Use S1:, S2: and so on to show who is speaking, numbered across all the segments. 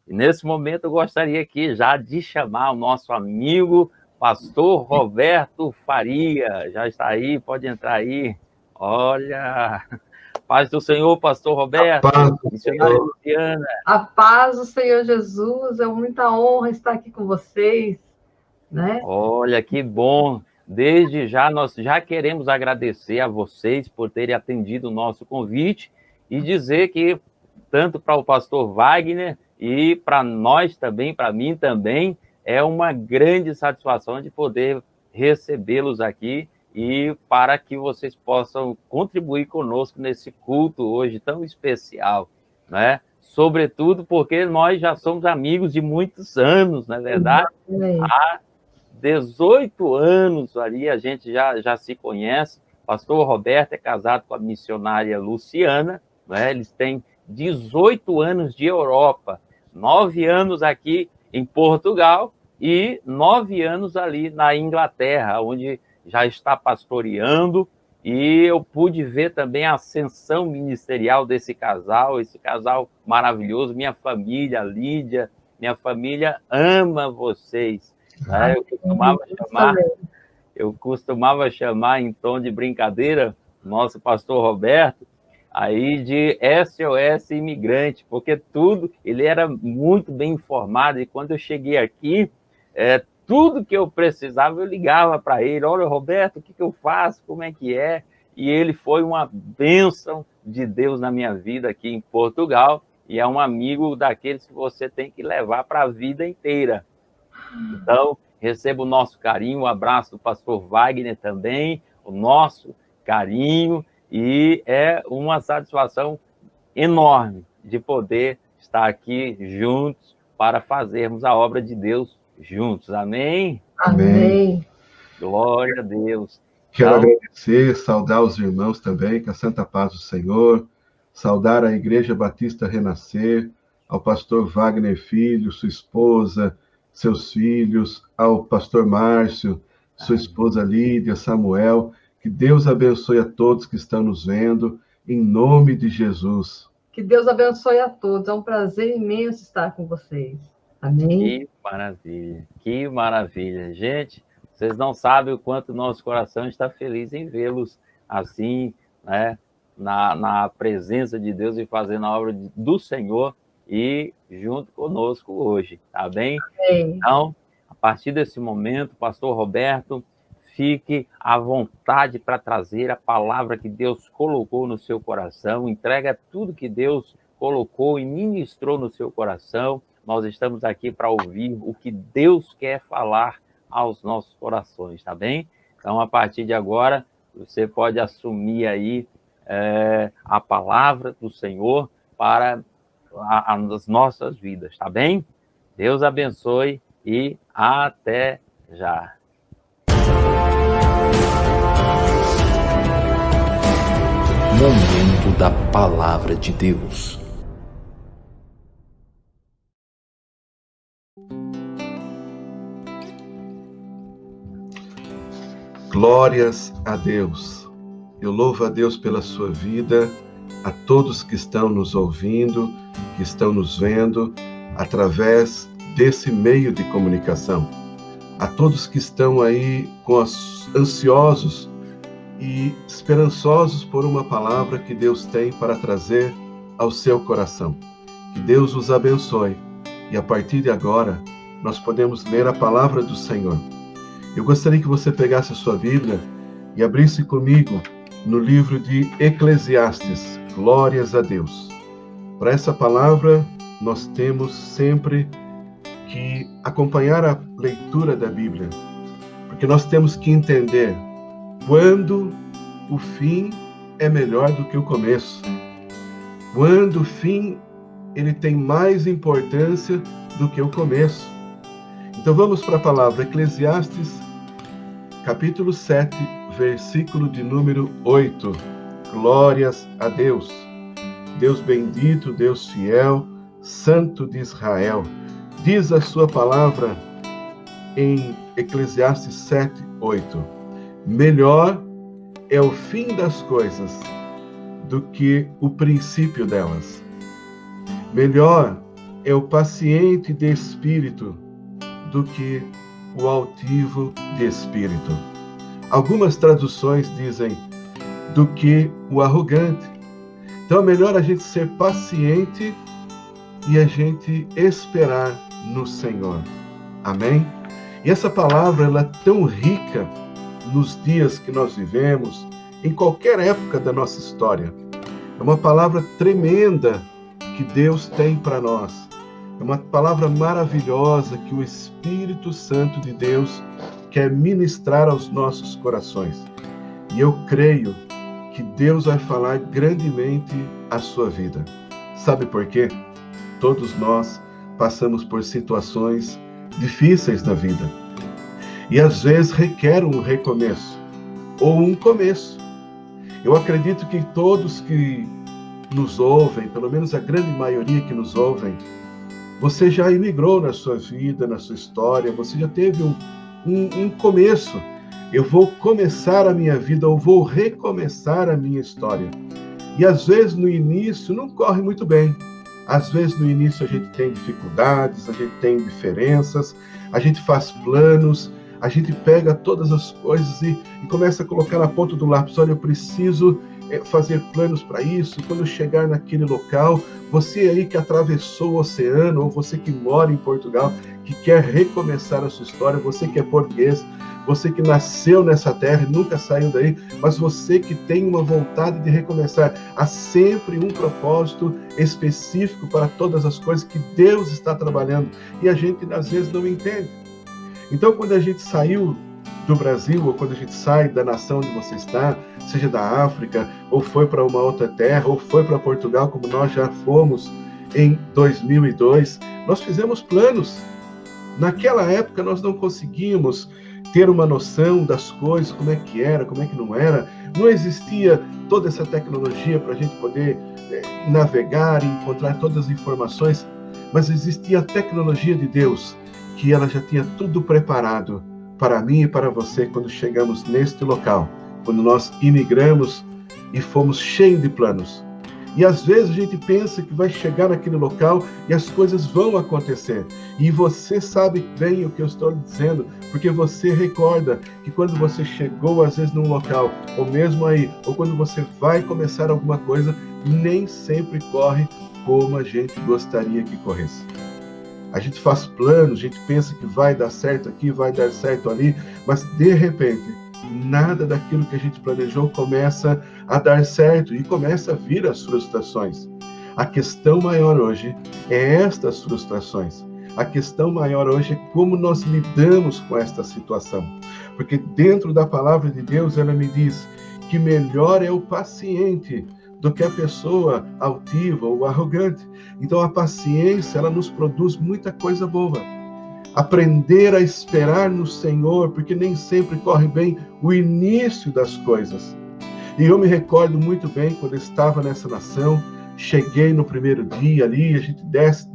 S1: E nesse momento eu gostaria aqui já de chamar o nosso amigo pastor Roberto Faria. Já está aí, pode entrar aí. Olha, paz do Senhor, pastor Roberto, missionária Luciana.
S2: A paz do Senhor Jesus, é muita honra estar aqui com vocês, né?
S1: Olha, que bom. Desde já, nós já queremos agradecer a vocês por terem atendido o nosso convite e dizer que, tanto para o pastor Wagner e para nós também, para mim também, é uma grande satisfação de poder recebê-los aqui e para que vocês possam contribuir conosco nesse culto hoje tão especial, né? Sobretudo porque nós já somos amigos de muitos anos, não é verdade? Há 18 anos ali a gente já se conhece. O pastor Roberto é casado com a missionária Luciana, né? Eles têm 18 anos de Europa, 9 anos aqui em Portugal e 9 anos ali na Inglaterra, onde já está pastoreando, e eu pude ver também a ascensão ministerial desse casal, esse casal maravilhoso. Minha família, Lídia, minha família ama vocês, né? Eu costumava chamar em tom de brincadeira nosso pastor Roberto aí de SOS imigrante, porque ele era muito bem informado, e quando eu cheguei aqui, tudo que eu precisava eu ligava para ele: olha, Roberto, o que eu faço, como é que é? E ele foi uma bênção de Deus na minha vida aqui em Portugal, e é um amigo daqueles que você tem que levar para a vida inteira. Então, receba o nosso carinho, o abraço do pastor Wagner também, o nosso carinho, e é uma satisfação enorme de poder estar aqui juntos para fazermos a obra de Deus juntos. Amém?
S2: Amém.
S1: Glória a Deus.
S3: Quero agradecer, saudar os irmãos também, com a santa paz do Senhor, saudar a Igreja Batista Renascer, ao pastor Wagner Filho, sua esposa, seus filhos, ao pastor Márcio, sua esposa Lídia, Samuel. Que Deus abençoe a todos que estão nos vendo, em nome de Jesus.
S2: Que Deus abençoe a todos. É um prazer imenso estar com vocês. Amém?
S1: Que maravilha, que maravilha. Gente, vocês não sabem o quanto nosso coração está feliz em vê-los assim, né, na presença de Deus e fazendo a obra do Senhor e junto conosco hoje, tá bem?
S2: Amém.
S1: Então, a partir desse momento, pastor Roberto, fique à vontade para trazer a palavra que Deus colocou no seu coração, entrega tudo que Deus colocou e ministrou no seu coração. Nós estamos aqui para ouvir o que Deus quer falar aos nossos corações, tá bem? Então, a partir de agora, você pode assumir aí a palavra do Senhor para as nossas vidas, tá bem? Deus abençoe e até já.
S4: Momento da Palavra de Deus.
S3: Glórias a Deus. Eu louvo a Deus pela sua vida, a todos que estão nos ouvindo, que estão nos vendo através desse meio de comunicação. A todos que estão aí ansiosos e esperançosos por uma palavra que Deus tem para trazer ao seu coração. Que Deus os abençoe. E a partir de agora, nós podemos ler a palavra do Senhor. Eu gostaria que você pegasse a sua Bíblia e abrisse comigo no livro de Eclesiastes. Glórias a Deus. Para essa palavra, nós temos sempre que acompanhar a leitura da Bíblia, porque nós temos que entender quando o fim é melhor do que o começo, quando o fim ele tem mais importância do que o começo. Então vamos para a palavra Eclesiastes, capítulo 7, versículo de número 8. Glórias a Deus. Deus bendito, Deus fiel, Santo de Israel. Diz a sua palavra em Eclesiastes 7, 8. Melhor é o fim das coisas do que o princípio delas. Melhor é o paciente de espírito do que o altivo de espírito. Algumas traduções dizem do que o arrogante. Então é melhor a gente ser paciente e a gente esperar no Senhor. Amém? E essa palavra ela é tão rica nos dias que nós vivemos, em qualquer época da nossa história. É uma palavra tremenda que Deus tem para nós. É uma palavra maravilhosa que o Espírito Santo de Deus quer ministrar aos nossos corações. E eu creio que Deus vai falar grandemente à sua vida. Sabe por quê? Todos nós passamos por situações difíceis na vida. E às vezes requer um recomeço, ou um começo. Eu acredito que todos que nos ouvem, pelo menos a grande maioria que nos ouvem, você já imigrou na sua vida, na sua história, você já teve um começo. Eu vou começar a minha vida, ou vou recomeçar a minha história. E às vezes no início não corre muito bem. Às vezes no início a gente tem dificuldades, a gente tem diferenças, a gente faz planos, a gente pega todas as coisas e começa a colocar na ponta do lápis. Olha, eu preciso fazer planos para isso. Quando eu chegar naquele local, você aí que atravessou o oceano, ou você que mora em Portugal, que quer recomeçar a sua história, você que é português, você que nasceu nessa terra e nunca saiu daí, mas você que tem uma vontade de recomeçar, há sempre um propósito específico para todas as coisas que Deus está trabalhando e a gente às vezes não entende. Então, quando a gente saiu do Brasil, ou quando a gente sai da nação onde você está, seja da África, ou foi para uma outra terra, ou foi para Portugal, como nós já fomos em 2002, nós fizemos planos. Naquela época, nós não conseguíamos ter uma noção das coisas, como é que era, como é que não era. Não existia toda essa tecnologia para a gente poder navegar e encontrar todas as informações, mas existia a tecnologia de Deus, que ela já tinha tudo preparado para mim e para você quando chegamos neste local, quando nós imigramos e fomos cheios de planos. E às vezes a gente pensa que vai chegar naquele local e as coisas vão acontecer. E você sabe bem o que eu estou lhe dizendo, porque você recorda que quando você chegou às vezes num local, ou mesmo aí, ou quando você vai começar alguma coisa, nem sempre corre como a gente gostaria que corresse. A gente faz planos, a gente pensa que vai dar certo aqui, vai dar certo ali, mas de repente, nada daquilo que a gente planejou começa a dar certo e começa a vir as frustrações. A questão maior hoje é estas frustrações. A questão maior hoje é como nós lidamos com esta situação. Porque dentro da palavra de Deus, ela me diz que melhor é o paciente do que a pessoa altiva ou arrogante. Então a paciência, ela nos produz muita coisa boa. Aprender a esperar no Senhor, porque nem sempre corre bem o início das coisas. E eu me recordo muito bem quando eu estava nessa nação, cheguei no primeiro dia ali, a gente desce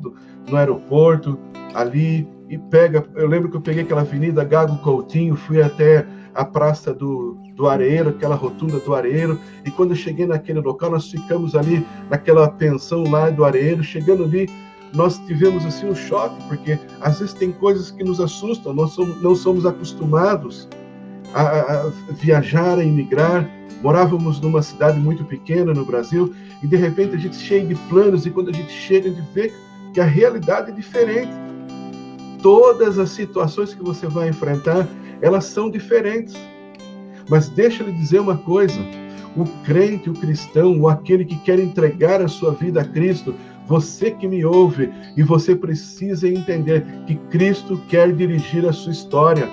S3: no aeroporto ali e pega, eu lembro que eu peguei aquela avenida Gago Coutinho, fui até a Praça do Areeiro, aquela rotunda do Areeiro, e quando eu cheguei naquele local, nós ficamos ali naquela pensão lá do Areeiro, chegando ali, nós tivemos assim um choque, porque às vezes tem coisas que nos assustam, nós não somos acostumados a viajar, a emigrar, morávamos numa cidade muito pequena no Brasil, e de repente a gente cheio de planos, e quando a gente chega, a gente vê que a realidade é diferente. Todas as situações que você vai enfrentar, elas são diferentes. Mas deixa eu lhe dizer uma coisa, o crente, o cristão, ou aquele que quer entregar a sua vida a Cristo, você que me ouve, e você precisa entender que Cristo quer dirigir a sua história.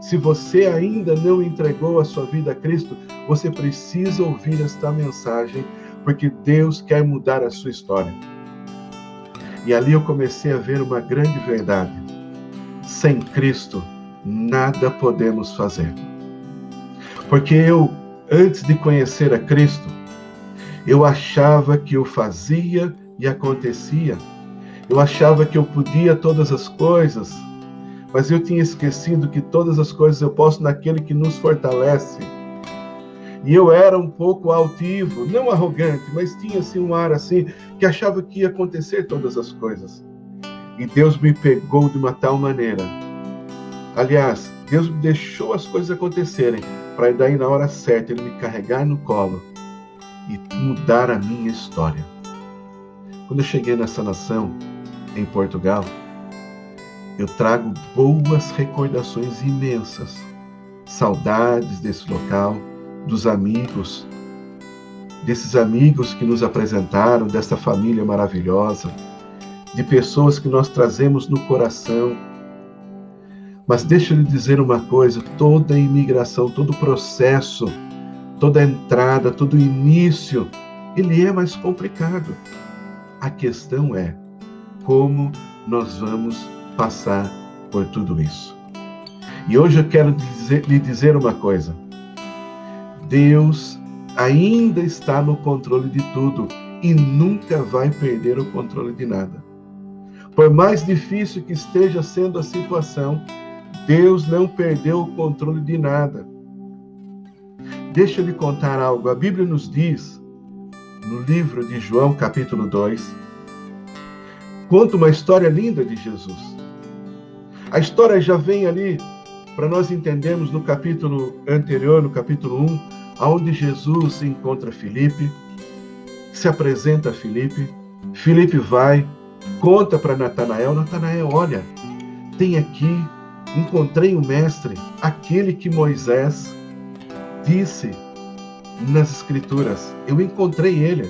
S3: Se você ainda não entregou a sua vida a Cristo, você precisa ouvir esta mensagem, porque Deus quer mudar a sua história. E ali eu comecei a ver uma grande verdade. Sem Cristo, nada podemos fazer. Porque eu, antes de conhecer a Cristo, eu achava que eu fazia e acontecia. Eu achava que eu podia todas as coisas, mas eu tinha esquecido que todas as coisas eu posso naquele que nos fortalece. E eu era um pouco altivo, não arrogante, mas tinha assim um ar assim, que achava que ia acontecer todas as coisas. E Deus me pegou de uma tal maneira. Aliás, Deus me deixou as coisas acontecerem, para daí na hora certa Ele me carregar no colo e mudar a minha história. Quando eu cheguei nessa nação, em Portugal, eu trago boas recordações imensas, saudades desse local, dos amigos, desses amigos que nos apresentaram, dessa família maravilhosa, de pessoas que nós trazemos no coração. Mas deixa eu lhe dizer uma coisa, toda a imigração, todo o processo, toda a entrada, todo o início, ele é mais complicado. A questão é como nós vamos passar por tudo isso. E hoje eu quero lhe dizer uma coisa. Deus ainda está no controle de tudo e nunca vai perder o controle de nada. Por mais difícil que esteja sendo a situação, Deus não perdeu o controle de nada. Deixa eu lhe contar algo. A Bíblia nos diz, no livro de João, capítulo 2, conta uma história linda de Jesus. A história já vem ali, para nós entendermos no capítulo anterior, no capítulo 1, onde Jesus encontra Filipe, se apresenta a Filipe, Filipe vai, conta para Natanael, Natanael, olha, tem aqui, encontrei o mestre, aquele que Moisés disse nas Escrituras, eu encontrei ele.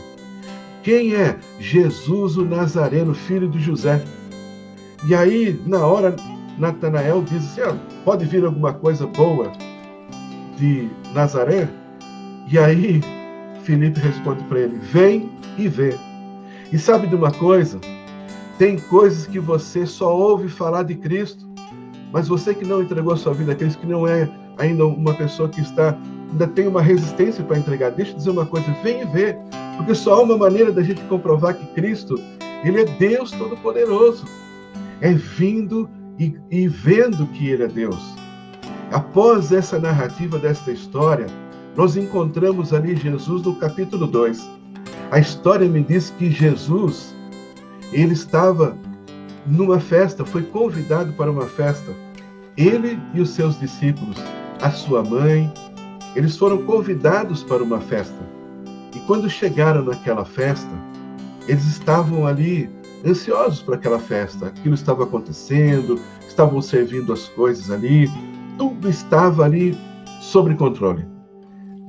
S3: Quem é? Jesus o Nazareno, filho de José. E aí, na hora, Natanael diz assim, pode vir alguma coisa boa de Nazaré? E aí, Filipe responde para ele, vem e vê. E sabe de uma coisa? Tem coisas que você só ouve falar de Cristo, mas você que não entregou a sua vida a Cristo, que não é ainda uma pessoa que ainda tem uma resistência para entregar, deixa eu dizer uma coisa, vem e vê. Porque só há uma maneira da gente comprovar que Cristo, Ele é Deus Todo-Poderoso. É vindo e vendo que Ele é Deus. Após essa narrativa desta história, nós encontramos ali Jesus no capítulo 2. A história me diz que Jesus, ele estava numa festa, foi convidado para uma festa. Ele e os seus discípulos, a sua mãe, eles foram convidados para uma festa. E quando chegaram naquela festa, eles estavam ali ansiosos para aquela festa. Aquilo estava acontecendo, estavam servindo as coisas ali, tudo estava ali sob controle.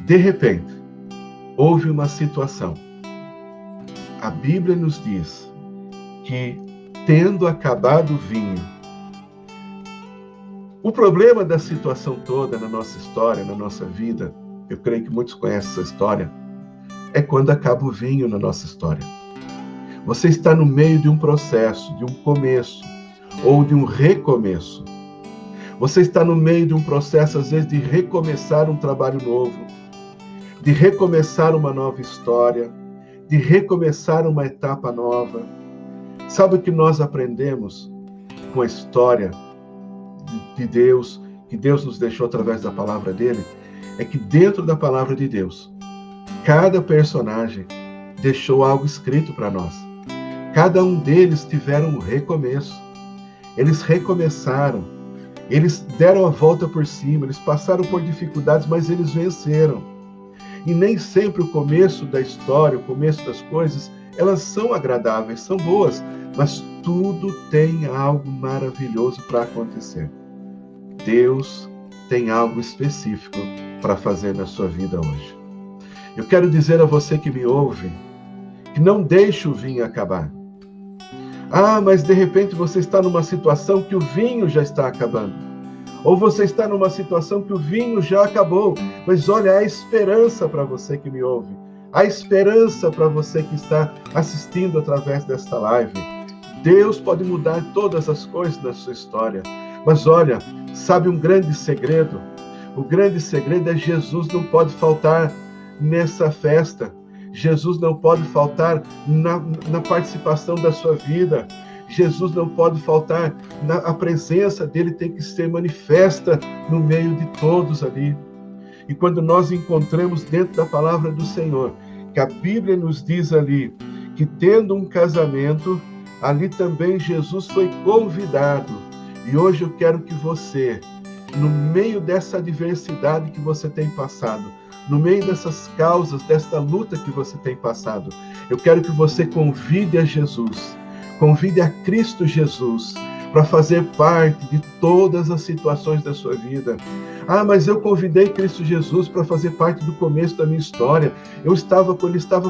S3: De repente, houve uma situação. A Bíblia nos diz que, tendo acabado o vinho, o problema da situação toda na nossa história, na nossa vida, eu creio que muitos conhecem essa história, é quando acaba o vinho na nossa história. Você está no meio de um processo, de um começo, ou de um recomeço. Você está no meio de um processo, às vezes, de recomeçar um trabalho novo, de recomeçar uma nova história, de recomeçar uma etapa nova. Sabe o que nós aprendemos com a história de Deus, que Deus nos deixou através da palavra dele? É que dentro da palavra de Deus, cada personagem deixou algo escrito para nós. Cada um deles tiveram um recomeço. Eles recomeçaram. Eles deram a volta por cima. Eles passaram por dificuldades, mas eles venceram. E nem sempre o começo da história, o começo das coisas, elas são agradáveis, são boas. Mas tudo tem algo maravilhoso para acontecer. Deus tem algo específico para fazer na sua vida hoje. Eu quero dizer a você que me ouve, que não deixe o vinho acabar. Mas de repente você está numa situação que o vinho já está acabando. Ou você está numa situação que o vinho já acabou. Mas olha, há esperança para você que me ouve. Há esperança para você que está assistindo através desta live. Deus pode mudar todas as coisas da sua história. Mas olha, sabe um grande segredo? O grande segredo é Jesus não pode faltar nessa festa. Jesus não pode faltar na participação da sua vida. Jesus não pode faltar, a presença dele tem que ser manifesta no meio de todos ali. E quando nós encontramos dentro da palavra do Senhor, que a Bíblia nos diz ali, que tendo um casamento, ali também Jesus foi convidado. E hoje eu quero que você, no meio dessa adversidade que você tem passado, no meio dessas causas, desta luta que você tem passado, eu quero que você convide a Jesus, convide a Cristo Jesus, para fazer parte de todas as situações da sua vida. Ah, mas eu convidei Cristo Jesus para fazer parte do começo da minha história. Ele estava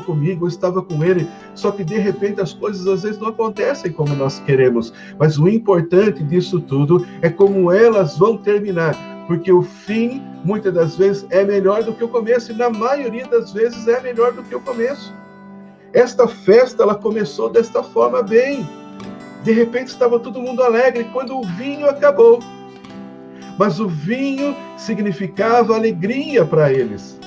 S3: comigo, eu estava com Ele. Só que de repente as coisas às vezes não acontecem como nós queremos. Mas o importante disso tudo é como elas vão terminar. Porque o fim, muitas das vezes, é melhor do que o começo. E na maioria das vezes é melhor do que o começo. Esta festa, ela começou desta forma bem. De repente estava todo mundo alegre quando o vinho acabou. Mas o vinho significava alegria para eles.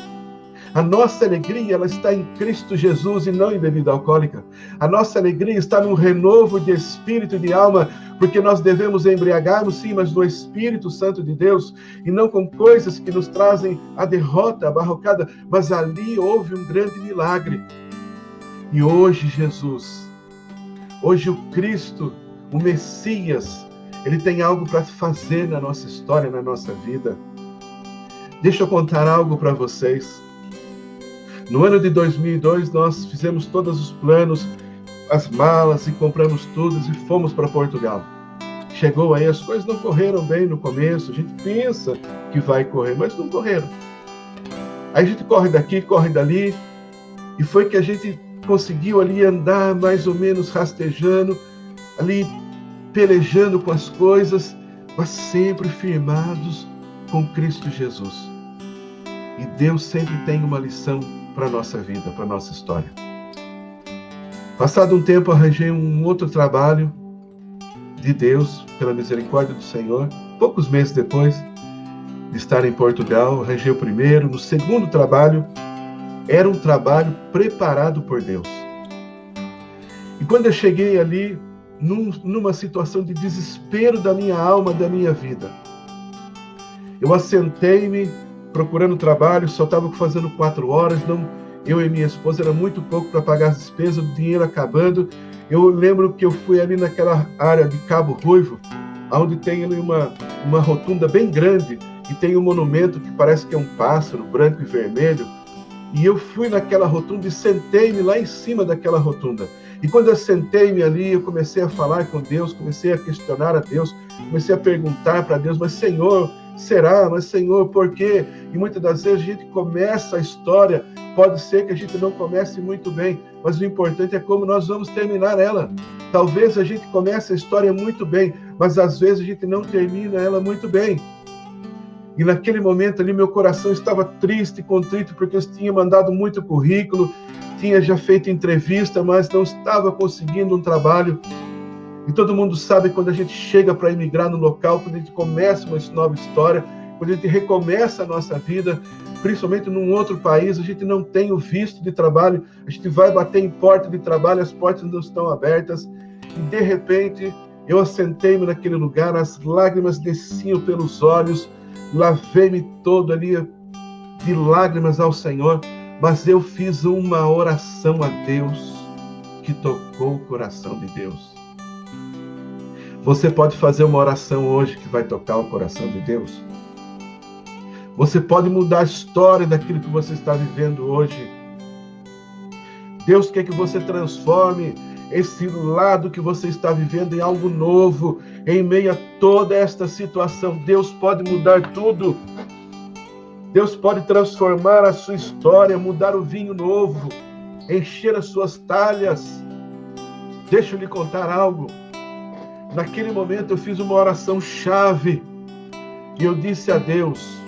S3: A nossa alegria, ela está em Cristo Jesus e não em bebida alcoólica. A nossa alegria está no renovo de espírito e de alma, porque nós devemos embriagar-nos, sim, mas no Espírito Santo de Deus, e não com coisas que nos trazem a derrota, a barrocada, mas ali houve um grande milagre. E hoje Jesus, hoje o Cristo, o Messias, Ele tem algo para fazer na nossa história, na nossa vida. Deixa eu contar algo para vocês. No ano de 2002, nós fizemos todos os planos, as malas, e compramos tudo e fomos para Portugal. Chegou aí, as coisas não correram bem no começo, a gente pensa que vai correr, mas não correram. Aí a gente corre daqui, corre dali, e foi que a gente conseguiu ali andar mais ou menos rastejando, ali pelejando com as coisas, mas sempre firmados com Cristo Jesus. E Deus sempre tem uma lição para a nossa vida, para a nossa história. Passado um tempo, arranjei um outro trabalho de Deus, pela misericórdia do Senhor. Poucos meses depois de estar em Portugal, arranjei o primeiro. No segundo trabalho, era um trabalho preparado por Deus. E quando eu cheguei ali, numa situação de desespero da minha alma, da minha vida, eu assentei-me procurando trabalho, só estava fazendo 4 horas, eu e minha esposa, era muito pouco para pagar as despesas, o dinheiro acabando. Eu lembro que eu fui ali naquela área de Cabo Ruivo, onde tem ali uma rotunda bem grande, e tem um monumento que parece que é um pássaro, branco e vermelho, e eu fui naquela rotunda e sentei-me lá em cima daquela rotunda. E quando eu sentei-me ali, eu comecei a falar com Deus, comecei a questionar a Deus, comecei a perguntar para Deus, mas Senhor, será? Mas Senhor, por quê? E muitas das vezes a gente começa a história, pode ser que a gente não comece muito bem, mas o importante é como nós vamos terminar ela. Talvez a gente comece a história muito bem, mas às vezes a gente não termina ela muito bem. E naquele momento ali, meu coração estava triste e contrito, porque eu tinha mandado muito currículo, tinha já feito entrevista, mas não estava conseguindo um trabalho. E todo mundo sabe quando a gente chega para emigrar no local, quando a gente começa uma nova história, quando a gente recomeça a nossa vida, principalmente num outro país, a gente não tem o visto de trabalho, a gente vai bater em porta de trabalho, as portas não estão abertas, e de repente eu assentei-me naquele lugar, as lágrimas desciam pelos olhos, lavei-me todo ali de lágrimas ao Senhor, mas eu fiz uma oração a Deus que tocou o coração de Deus. Você pode fazer uma oração hoje que vai tocar o coração de Deus? Você pode mudar a história daquilo que você está vivendo hoje. Deus quer que você transforme esse lado que você está vivendo em algo novo, em meio a toda esta situação. Deus pode mudar tudo. Deus pode transformar a sua história, mudar o vinho novo, encher as suas talhas. Deixa eu lhe contar algo. Naquele momento eu fiz uma oração chave e eu disse a Deus,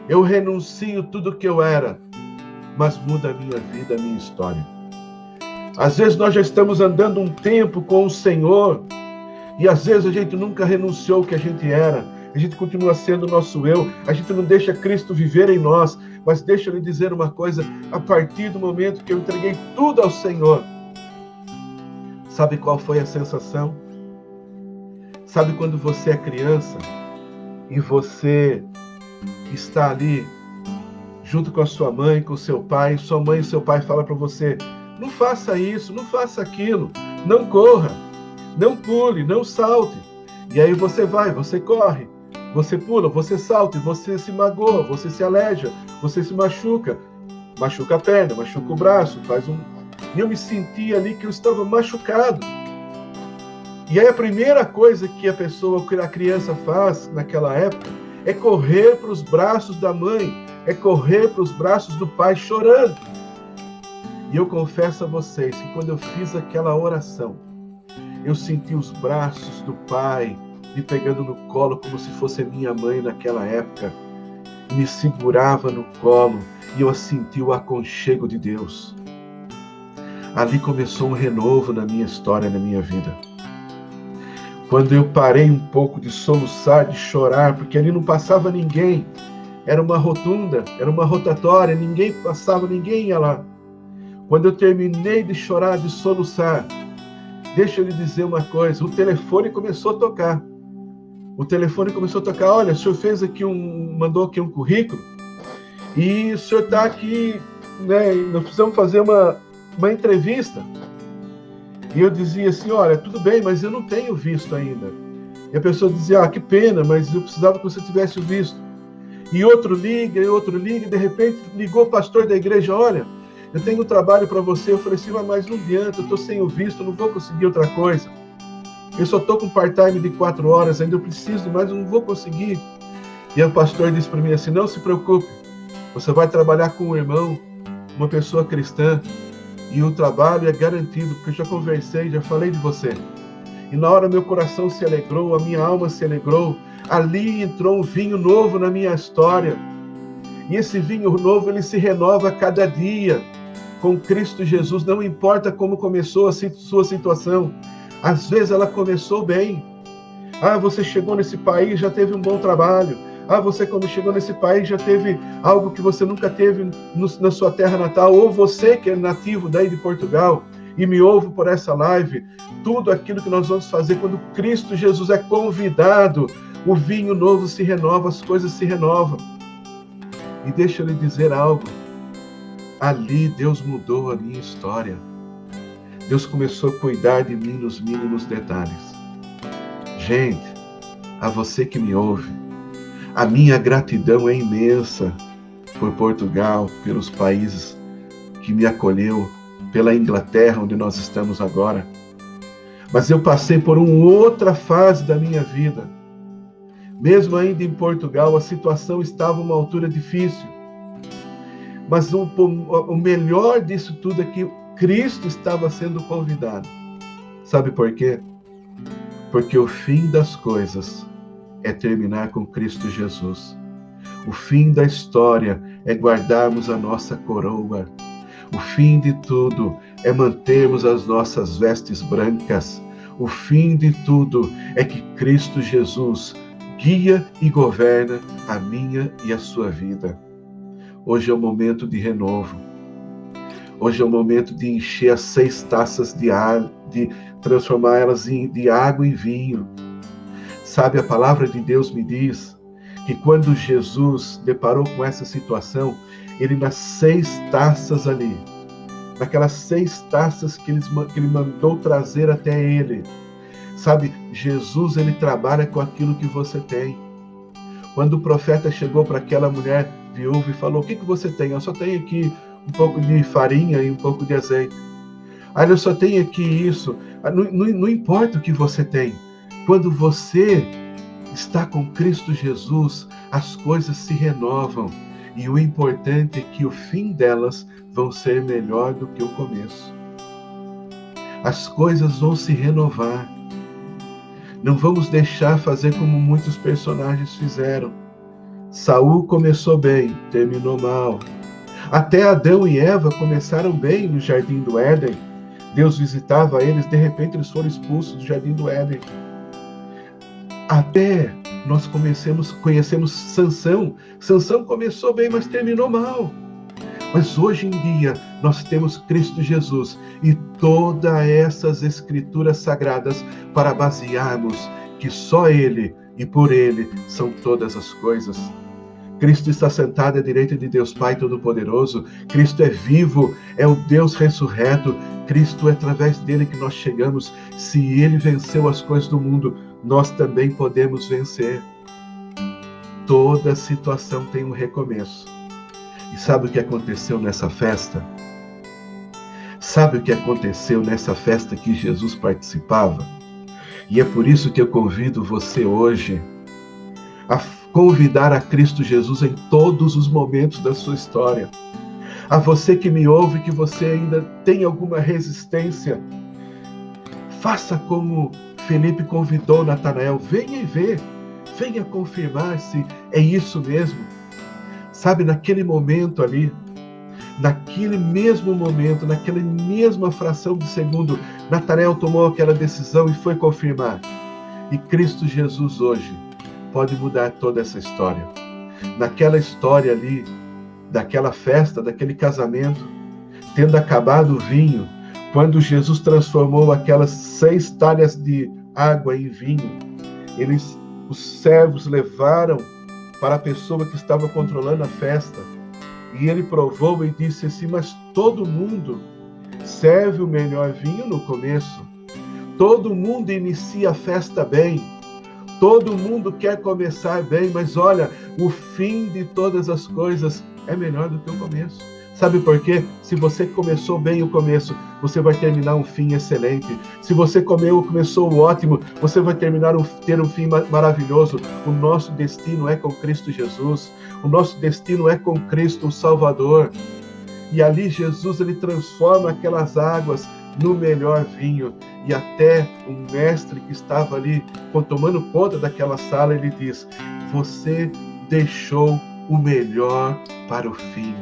S3: eu renuncio tudo que eu era, mas muda a minha vida, a minha história. Às vezes nós já estamos andando um tempo com o Senhor e às vezes a gente nunca renunciou o que a gente era. A gente continua sendo o nosso eu, a gente não deixa Cristo viver em nós, mas deixa eu lhe dizer uma coisa, a partir do momento que eu entreguei tudo ao Senhor, sabe qual foi a sensação? Sabe quando você é criança e você está ali junto com a sua mãe, com o seu pai. Sua mãe e seu pai falam para você: não faça isso, não faça aquilo, não corra, não pule, não salte. E aí você vai, você corre, você pula, você salta, e você se magoa, você se aleja, você se machuca a perna, machuca o braço, E eu me senti ali que eu estava machucado. E aí a primeira coisa que a criança faz naquela época é correr para os braços da mãe, é correr para os braços do pai chorando. E eu confesso a vocês que quando eu fiz aquela oração, eu senti os braços do pai me pegando no colo como se fosse minha mãe naquela época. Me segurava no colo e eu senti o aconchego de Deus. Ali começou um renovo na minha história, na minha vida. Quando eu parei um pouco de soluçar, de chorar, porque ali não passava ninguém. Era uma rotunda, era uma rotatória, ninguém passava, ninguém ia lá. Quando eu terminei de chorar, de soluçar, deixa eu lhe dizer uma coisa, o telefone começou a tocar. Olha, o senhor fez aqui mandou aqui um currículo, e o senhor está aqui, né, nós precisamos fazer uma entrevista. E eu dizia assim: olha, tudo bem, mas eu não tenho visto ainda. E a pessoa dizia: que pena, mas eu precisava que você tivesse o visto. E outro liga, e de repente ligou o pastor da igreja: olha, eu tenho um trabalho para você. Eu falei assim: mas não adianta, eu estou sem o visto, não vou conseguir outra coisa. Eu só estou com part-time de 4 horas, ainda eu preciso, mas eu não vou conseguir. E o pastor disse para mim assim: não se preocupe, você vai trabalhar com um irmão, uma pessoa cristã, e o trabalho é garantido, porque eu já conversei, já falei de você. E na hora meu coração se alegrou, a minha alma se alegrou. Ali entrou um vinho novo na minha história. E esse vinho novo, ele se renova a cada dia com Cristo Jesus. Não importa como começou a sua situação. Às vezes ela começou bem. Você chegou nesse país, já teve um bom trabalho. Você quando chegou nesse país já teve algo que você nunca teve na sua terra natal. Ou você que é nativo daí de Portugal e me ouve por essa live. Tudo aquilo que nós vamos fazer quando Cristo Jesus é convidado, o vinho novo se renova, as coisas se renovam. E deixa eu lhe dizer algo. Ali Deus mudou a minha história. Deus começou a cuidar de mim nos mínimos detalhes. Gente, a você que me ouve, a minha gratidão é imensa por Portugal, pelos países que me acolheu, pela Inglaterra, onde nós estamos agora. Mas eu passei por uma outra fase da minha vida. Mesmo ainda em Portugal, a situação estava a uma altura difícil. Mas o melhor disso tudo é que Cristo estava sendo convidado. Sabe por quê? Porque o fim das coisas é terminar com Cristo Jesus. O fim da história é guardarmos a nossa coroa. O fim de tudo é mantermos as nossas vestes brancas. O fim de tudo é que Cristo Jesus guia e governa a minha e a sua vida. Hoje é o momento de renovo. Hoje é o momento de encher as 6 taças de ar, de transformá-las de água em vinho. Sabe, a palavra de Deus me diz que quando Jesus deparou com essa situação, ele nas 6 taças ali, naquelas 6 taças que ele mandou trazer até ele, sabe, Jesus, ele trabalha com aquilo que você tem. Quando o profeta chegou para aquela mulher viúva e falou: o que você tem? Eu só tenho aqui um pouco de farinha e um pouco de azeite. Eu só tenho aqui isso. Não importa o que você tem. Quando você está com Cristo Jesus, as coisas se renovam. E o importante é que o fim delas vão ser melhor do que o começo. As coisas vão se renovar. Não vamos deixar fazer como muitos personagens fizeram. Saul começou bem, terminou mal. Até Adão e Eva começaram bem no Jardim do Éden. Deus visitava eles, de repente eles foram expulsos do Jardim do Éden. Até nós conhecemos Sansão. Sansão começou bem, mas terminou mal. Mas hoje em dia nós temos Cristo Jesus e todas essas escrituras sagradas para basearmos que só Ele e por Ele são todas as coisas. Cristo está sentado à direita de Deus Pai Todo-Poderoso. Cristo é vivo, é o Deus ressurreto. Cristo é através dele que nós chegamos. Se ele venceu as coisas do mundo, nós também podemos vencer. Toda situação tem um recomeço. E sabe o que aconteceu nessa festa? Sabe o que aconteceu nessa festa que Jesus participava? E é por isso que eu convido você hoje a convidar a Cristo Jesus em todos os momentos da sua história. A você que me ouve, que você ainda tem alguma resistência, faça como Felipe convidou Natanael, venha e vê, venha confirmar se é isso mesmo. Sabe, naquele momento ali, naquele mesmo momento, naquela mesma fração de segundo, Natanael tomou aquela decisão e foi confirmar. E Cristo Jesus hoje pode mudar toda essa história. Naquela história ali, daquela festa, daquele casamento, tendo acabado o vinho, quando Jesus transformou aquelas 6 talhas de água em vinho, os servos levaram para a pessoa que estava controlando a festa, e ele provou e disse assim, mas todo mundo serve o melhor vinho no começo, todo mundo inicia a festa bem, todo mundo quer começar bem, mas olha, o fim de todas as coisas é melhor do que o começo. Sabe por quê? Se você começou bem o começo, você vai terminar um fim excelente. Se você começou ótimo, você vai ter um fim maravilhoso. O nosso destino é com Cristo Jesus. O nosso destino é com Cristo, o Salvador. E ali Jesus, ele transforma aquelas águas no melhor vinho. E até o mestre que estava ali tomando conta daquela sala, ele diz, você deixou o melhor para o fim.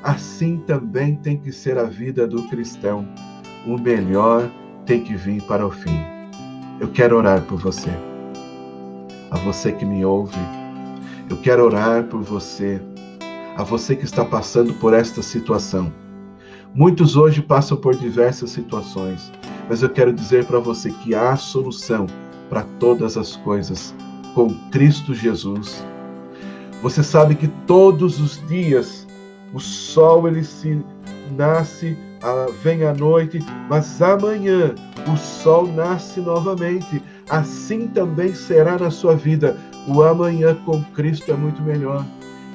S3: Assim também tem que ser a vida do cristão. O melhor tem que vir para o fim. Eu quero orar por você. A você que me ouve, eu quero orar por você. A você que está passando por esta situação. Muitos hoje passam por diversas situações, mas eu quero dizer para você que há solução para todas as coisas com Cristo Jesus. Você sabe que todos os dias o sol ele se nasce, vem a noite, mas amanhã o sol nasce novamente. Assim também será na sua vida. O amanhã com Cristo é muito melhor.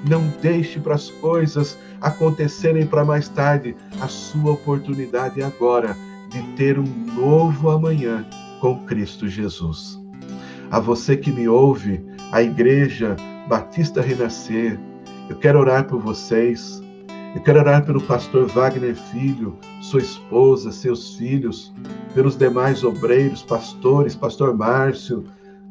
S3: Não deixe para as coisas acontecerem para mais tarde. A sua oportunidade é agora de ter um novo amanhã com Cristo Jesus. A você que me ouve, a Igreja Batista Renascer, eu quero orar por vocês. Eu quero orar pelo pastor Wagner Filho, sua esposa, seus filhos, pelos demais obreiros, pastores, pastor Márcio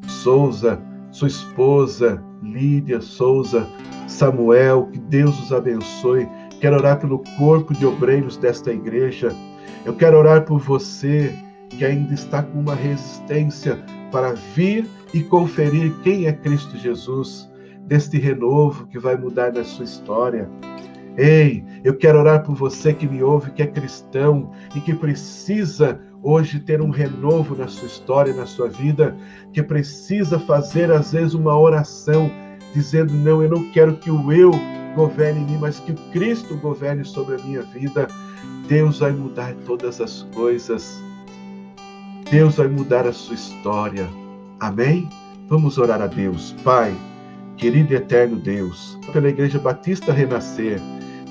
S3: Souza, sua esposa Lídia Souza, Samuel, que Deus os abençoe. Quero orar pelo corpo de obreiros desta igreja. Eu quero orar por você que ainda está com uma resistência para vir e conferir quem é Cristo Jesus, deste renovo que vai mudar na sua história. Ei, eu quero orar por você que me ouve, que é cristão e que precisa hoje ter um renovo na sua história, na sua vida, que precisa fazer às vezes uma oração, dizendo, não, eu não quero que o eu governe em mim, mas que o Cristo governe sobre a minha vida. Deus vai mudar todas as coisas. Deus vai mudar a sua história. Amém? Vamos orar a Deus. Pai, querido e eterno Deus, pela Igreja Batista Renascer,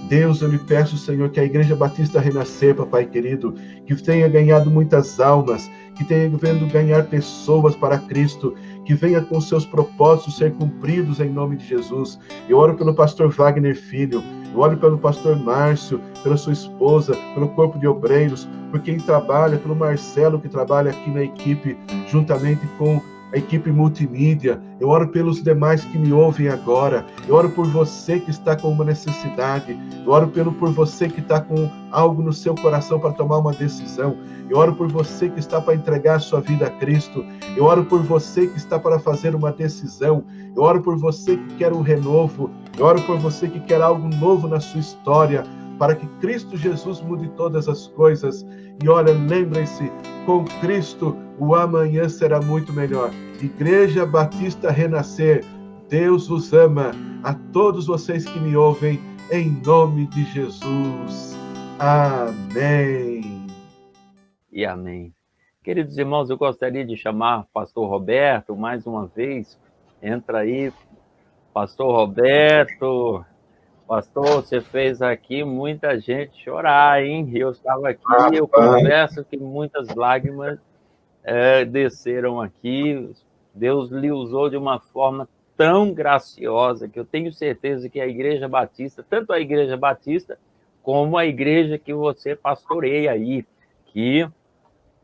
S3: Deus, eu lhe peço, Senhor, que a Igreja Batista Renascer, papai querido, que tenha ganhado muitas almas, que tenha vindo ganhar pessoas para Cristo, que venha com seus propósitos ser cumpridos em nome de Jesus. Eu oro pelo pastor Wagner Filho, eu oro pelo pastor Márcio, pela sua esposa, pelo corpo de obreiros, por quem trabalha, pelo Marcelo que trabalha aqui na equipe, juntamente com a equipe multimídia. Eu oro pelos demais que me ouvem agora. Eu oro por você que está com uma necessidade. Eu oro por você que está com algo no seu coração para tomar uma decisão. Eu oro por você que está para entregar a sua vida a Cristo. Eu oro por você que está para fazer uma decisão. Eu oro por você que quer um renovo. Eu oro por você que quer algo novo na sua história, para que Cristo Jesus mude todas as coisas. E olha, lembrem-se, com Cristo o amanhã será muito melhor. Igreja Batista Renascer, Deus os ama. a todos vocês que me ouvem, em nome de Jesus. Amém.
S1: E amém. Queridos irmãos, eu gostaria de chamar o pastor Roberto mais uma vez. Entra aí, pastor Roberto. Pastor, você fez aqui muita gente chorar, hein? Eu estava aqui, eu confesso que muitas lágrimas desceram aqui. Deus lhe usou de uma forma tão graciosa que eu tenho certeza que a Igreja Batista, tanto a Igreja Batista como a igreja que você pastoreia aí, que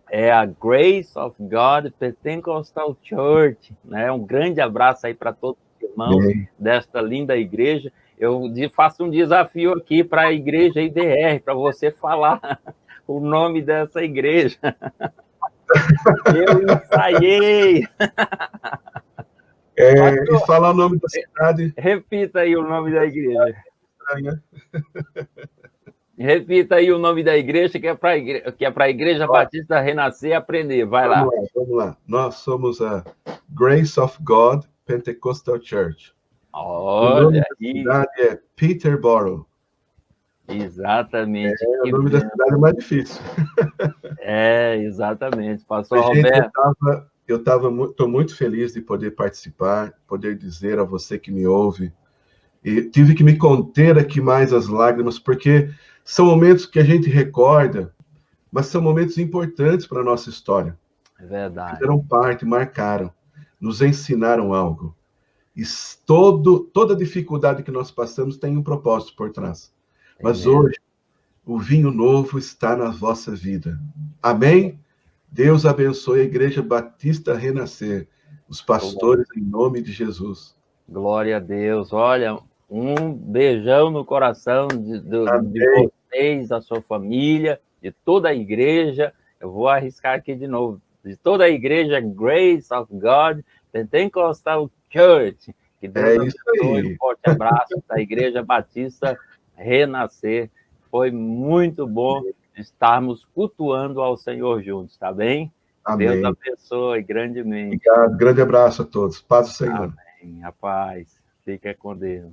S1: é a Grace of God Pentecostal Church, né? Um grande abraço aí para todos os irmãos desta linda igreja. Eu faço um desafio aqui para a igreja IDR, para você falar o nome dessa igreja. Eu ensaiei.
S3: E falar o nome da cidade.
S1: Repita aí o nome da igreja. Repita aí o nome da igreja, que é para a Igreja Batista Renascer e aprender. Vai lá.
S3: Vamos lá. Nós somos a Grace of God Pentecostal Church.
S1: Olha,
S3: o nome da cidade é Peterborough.
S1: Exatamente.
S3: O nome da cidade é mais difícil.
S1: Exatamente. Pastor
S3: Gente,
S1: Roberto.
S3: eu estou muito feliz de poder participar, poder dizer a você que me ouve. E tive que me conter aqui mais as lágrimas, porque são momentos que a gente recorda, mas são momentos importantes para a nossa história.
S1: É verdade.
S3: Fizeram parte, marcaram, nos ensinaram algo. E toda dificuldade que nós passamos tem um propósito por trás. Mas hoje, o vinho novo está na vossa vida. Amém? Deus abençoe a Igreja Batista Renascer, os pastores em nome de Jesus.
S1: Glória a Deus. Olha, um beijão no coração de vocês, da sua família, de toda a igreja. Eu vou arriscar aqui de novo. De toda a igreja Grace of God Pentecostal Church. Que Deus abençoe. Um forte abraço da Igreja Batista Renascer. Foi muito bom estarmos cultuando ao Senhor juntos, tá bem?
S3: Amém.
S1: Deus abençoe grandemente.
S3: Obrigado. Grande abraço a todos. Paz do Senhor.
S1: Amém. A paz. Fica com Deus.